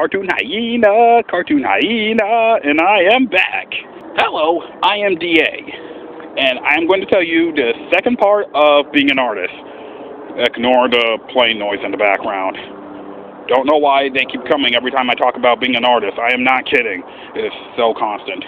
Cartoon Hyena, and I am back. Hello, I am DA, and I'm going to tell you the second part of being an artist. Ignore the plane noise in the background. Don't know why they keep coming every time I talk about being an artist. I am not kidding. It is so constant.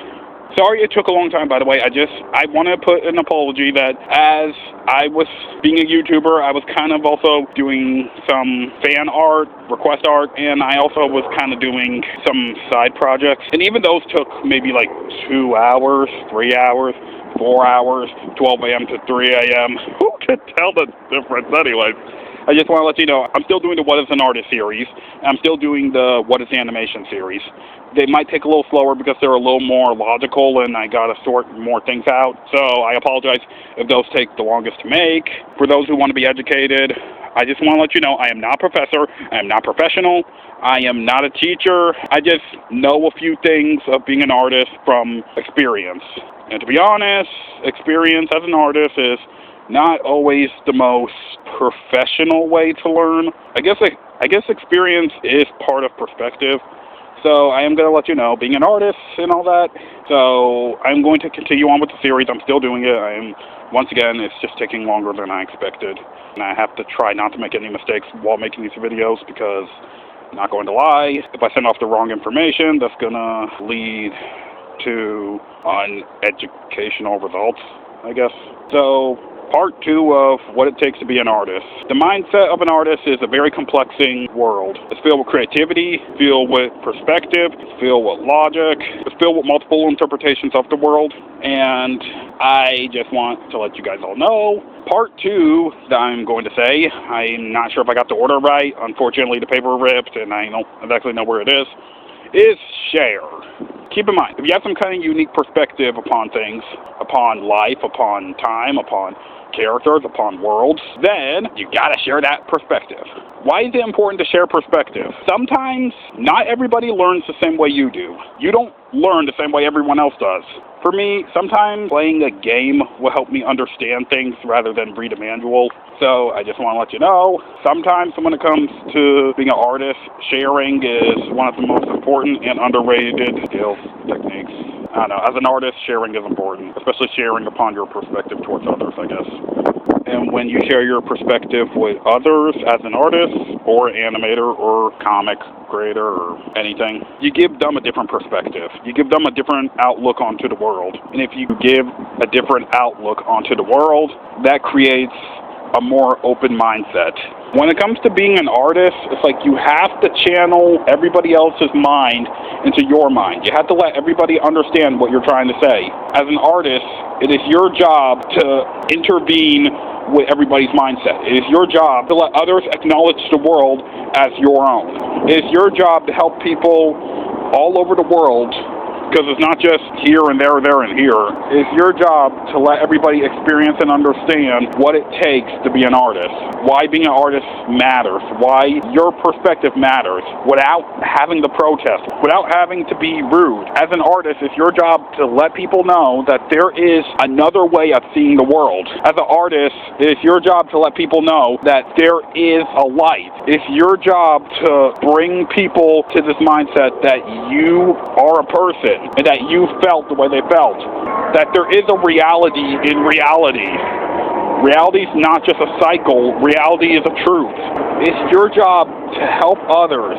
Sorry it took a long time, by the way. I want to put an apology that as I was being a YouTuber, I was kind of also doing some fan art, request art, and I also was kind of doing some side projects. And even those took maybe like 2 hours, 3 hours, 4 hours, 12 a.m. to 3 a.m. Who could tell the difference anyways? I just want to let you know, I'm still doing the What is an Artist series, and I'm still doing the What is Animation series. They might take a little slower because they're a little more logical and I got to sort more things out. So I apologize if those take the longest to make. For those who want to be educated, I just want to let you know I am not a professor, I am not professional, I am not a teacher. I just know a few things of being an artist from experience. And to be honest, experience as an artist is not always the most professional way to learn. I guess experience is part of perspective. So I am going to let you know, being an artist and all that. So I'm going to continue on with the series. I'm still doing it. Once again, it's just taking longer than I expected. And I have to try not to make any mistakes while making these videos because, I'm not going to lie, if I send off the wrong information, that's going to lead to uneducational results, I guess. So, part 2 of what it takes to be an artist. The mindset of an artist is a very complexing world. It's filled with creativity, filled with perspective, filled with logic, it's filled with multiple interpretations of the world. And I just want to let you guys all know, part 2 that I'm going to say, I'm not sure if I got the order right. Unfortunately, the paper ripped and I don't exactly know where it is share. Keep in mind, if you have some kind of unique perspective upon things, upon life, upon time, upon characters, upon worlds, then you gotta share that perspective. Why is it important to share perspective? Sometimes, not everybody learns the same way you do. You don't learn the same way everyone else does. For me, sometimes playing a game will help me understand things rather than read a manual. So I just want to let you know, sometimes when it comes to being an artist, sharing is one of the most important and underrated skills, techniques. I don't know, as an artist, sharing is important, especially sharing upon your perspective towards others, I guess. And when you share your perspective with others as an artist or animator or comic creator or anything, you give them a different perspective. You give them a different outlook onto the world. And if you give a different outlook onto the world, that creates a more open mindset. When it comes to being an artist, it's like you have to channel everybody else's mind into your mind. You have to let everybody understand what you're trying to say. As an artist, it is your job to intervene with everybody's mindset. It is your job to let others acknowledge the world as your own. It is your job to help people all over the world, because it's not just here and there and here. It's your job to let everybody experience and understand what it takes to be an artist, why being an artist matters, why your perspective matters, without having to protest, without having to be rude. As an artist, it's your job to let people know that there is another way of seeing the world. As an artist, it's your job to let people know that there is a light. It's your job to bring people to this mindset that you are a person, and that you felt the way they felt. That there is a reality in reality. Reality is not just a cycle. Reality is a truth. It's your job to help others.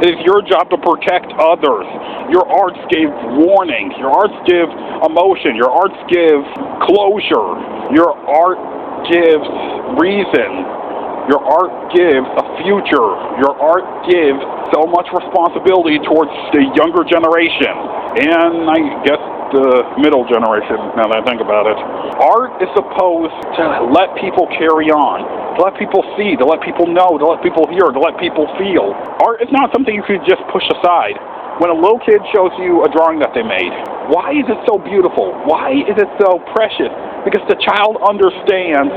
It is your job to protect others. Your arts give warning. Your arts give emotion. Your arts give closure. Your art gives reason. Your art gives a future. Your art gives so much responsibility towards the younger generation. And I guess the middle generation, now that I think about it. Art is supposed to let people carry on, to let people see, to let people know, to let people hear, to let people feel. Art is not something you could just push aside. When a little kid shows you a drawing that they made, why is it so beautiful? Why is it so precious? Because the child understands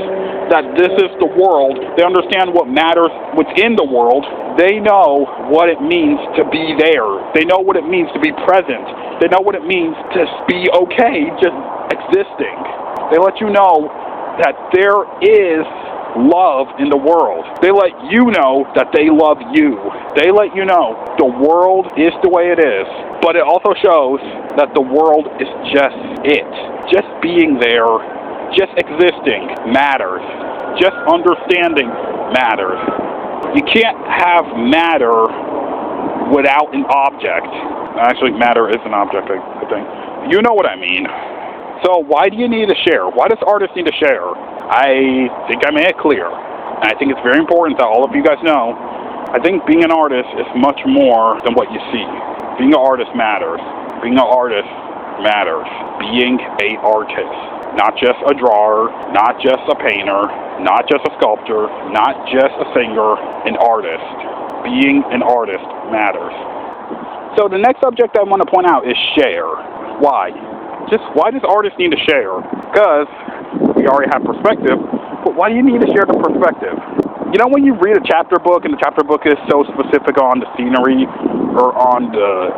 that this is the world. They understand what matters within the world. They know what it means to be there. They know what it means to be present. They know what it means to be okay just existing. They let you know that there is love in the world. They let you know that they love you. They let you know the world is the way it is, but it also shows that the world is just it. Just being there, just existing matters. Just understanding matters. You can't have matter without an object. Actually, matter is an object, I think. You know what I mean. So why do you need to share? Why does artists need to share? I think I made it clear. And I think it's very important that all of you guys know. I think being an artist is much more than what you see. Being an artist matters. Being an artist matters. Being an artist. Not just a drawer, not just a painter, not just a sculptor, not just a singer, an artist. Being an artist matters. So the next subject I want to point out is share. Why? Just why does artists need to share? Because we already have perspective, but why do you need to share the perspective? You know when you read a chapter book and the chapter book is so specific on the scenery or on the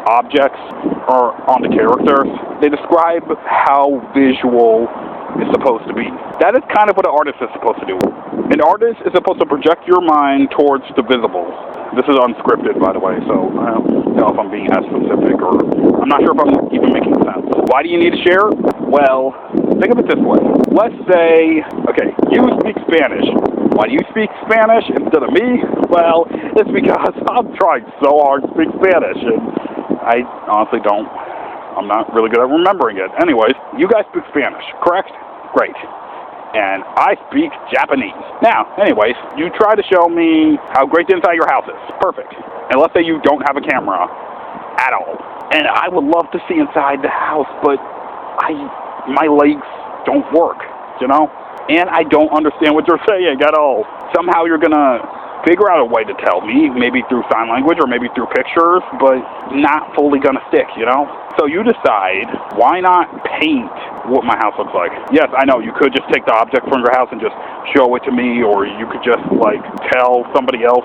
objects or on the characters, they describe how visual it's supposed to be. That is kind of what an artist is supposed to do. An artist is supposed to project your mind towards the visible. This is unscripted, by the way, so I don't know if I'm being as specific or I'm not sure if I'm even making sense. Why do you need to share? Well, think of it this way. Let's say, okay, you speak Spanish. Why do you speak Spanish instead of me? Well, it's because I'm trying so hard to speak Spanish, and I honestly don't. I'm not really good at remembering it. Anyways, you guys speak Spanish, correct? Great. And I speak Japanese. Now, anyways, you try to show me how great the inside of your house is. Perfect. And let's say you don't have a camera at all. And I would love to see inside the house, but my legs don't work, you know? And I don't understand what you're saying at all. Somehow you're gonna figure out a way to tell me, maybe through sign language or maybe through pictures, but not fully gonna stick, you know? So you decide, why not paint what my house looks like? Yes, I know, you could just take the object from your house and just show it to me, or you could just, like, tell somebody else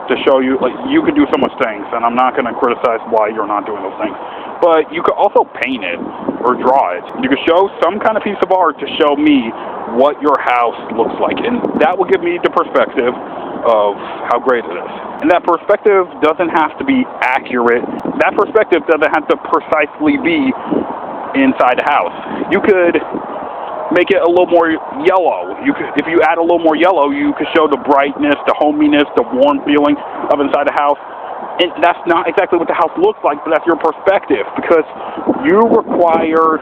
to show you. Like, you could do so much things, and I'm not gonna criticize why you're not doing those things. But you could also paint it or draw it. You could show some kind of piece of art to show me what your house looks like, and that will give me the perspective of how great it is. And that perspective doesn't have to be accurate. That perspective doesn't have to precisely be inside the house. You could make it a little more yellow. If you add a little more yellow, you could show the brightness, the hominess, the warm feeling of inside the house. And that's not exactly what the house looks like, but that's your perspective, because you require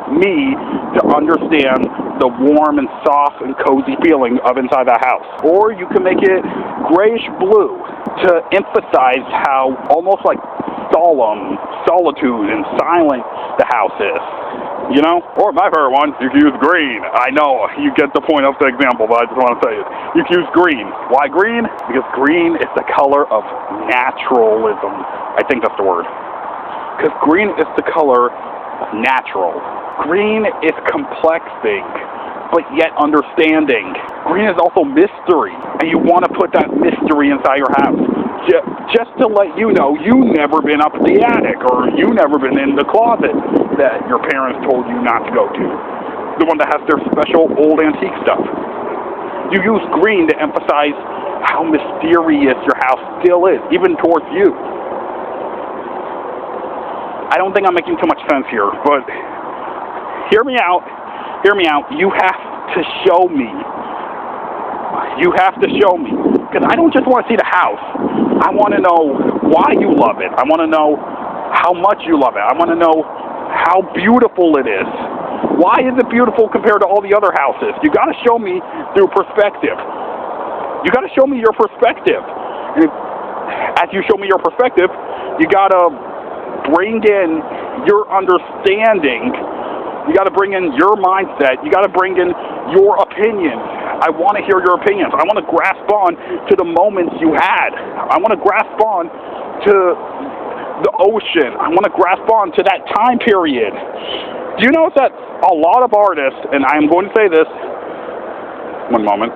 me to understand the warm and soft and cozy feeling of inside that house. Or you can make it grayish blue to emphasize how almost like solemn, solitude, and silent the house is. You know? Or my favorite one, you can use green. I know, you get the point of the example, but I just want to say it. You can use green. Why green? Because green is the color of naturalism. I think that's the word. Because green is the color of natural. Green is complexing, but yet understanding. Green is also mystery, and you want to put that mystery inside your house. Just to let you know, you've never been up in the attic, or you've never been in the closet that your parents told you not to go to. The one that has their special old antique stuff. You use green to emphasize how mysterious your house still is, even towards you. I don't think I'm making too much sense here, but hear me out. Hear me out. You have to show me. You have to show me. Because I don't just want to see the house. I want to know why you love it. I want to know how much you love it. I want to know how beautiful it is. Why is it beautiful compared to all the other houses? You got to show me through perspective. You got to show me your perspective. And as you show me your perspective, you got to bring in your understanding. You got to bring in your mindset. You got to bring in your opinions. I want to hear your opinions. I want to grasp on to the moments you had. I want to grasp on to the ocean. I want to grasp on to that time period. Do you notice that a lot of artists, and I'm going to say this, one moment,